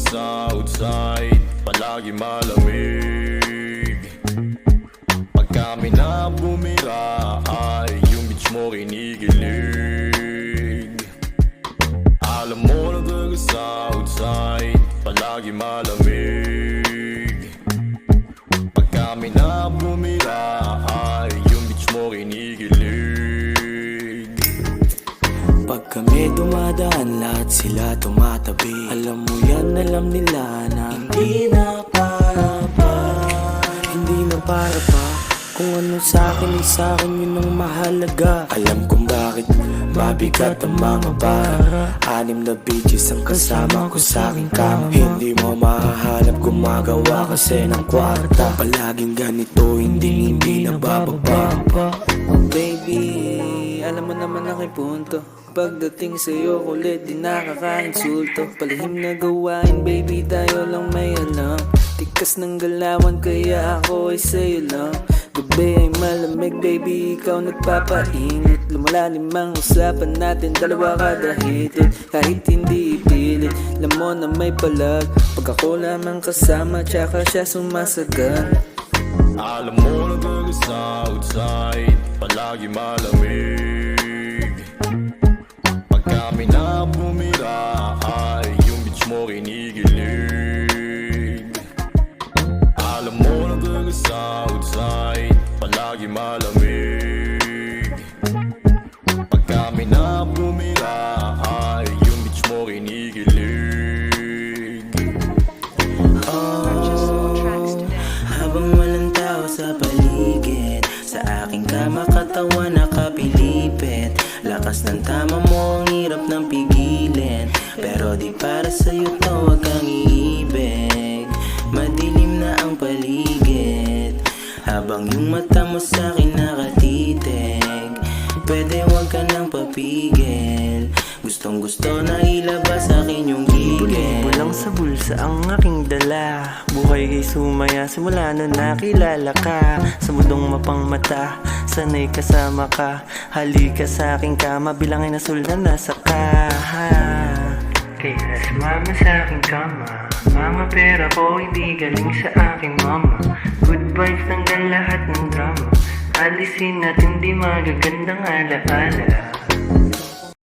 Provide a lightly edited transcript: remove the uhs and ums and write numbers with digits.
sa outside, palagi malamig. Pag kami na bumira ay yung beach mo kinikilig. Alam mo na talaga sa outside, palagi malamig. Pag kami na bumira ay yung beach mo kinikilig. Pag kami dumadaan, lahat sila tumatabi. Alam mo yan, alam nila na hindi na para pa. Hindi na para pa. Kung ano sa'kin ay sa'kin, yun ang mahalaga. Alam kung bakit mabigat ang mga bara. 6 na bitches ang kasama ko sa'king kama. Hindi mo mahahanap gumagawa kasi ng kwarta. Palaging ganito, hindi na bababa. Oh baby, alam mo naman aking punto. Pagdating sa'yo kulit, di nakaka-insulto. Palihim na gawain, baby, tayo lang may alam. Tikas ng galawan, kaya ako ay sa'yo lang. Gabi ay malamig, baby, ikaw nagpapainit. Lumalalim ang usapan natin, dalawa kada hitit. Kahit hindi ipilit, alam mo na may palag. Pag ako lamang kasama, tsaka siya sumasagan. Alam mo na talaga sa outside, palagi malamig. Pag kami na bumira ay yung beach mo kinikilig. Alam mo na talaga sa outside, palagi malamig. Pag kami na bumira ay yung beach mo kinikilig. Habang walang tao sa paligid, sa aking kama katawan nakapilipit. Lakas ng tama mo, ang hirap ng pigilin. Pero di para sa'yo to, wag kang iibig. Madilim na ang paligid, habang yung mata mo sa'kin nakatitig. Pwede wag ka nang papigil, gustong gusto na ilabas akin yung gigil. Walang sa bulsa ang aking dala, buhay kay sumaya simula na nakilala ka. Sa mundong mapangmata, sanay kasama ka. Halika sa aking kama, bilangin na sultan nasa ka. Kaya sumama sa aking kama, mga pera ko hindi galing sa aking mama. Good vibes tanggal lahat ng drama, alisin at hindi magagandang alaala.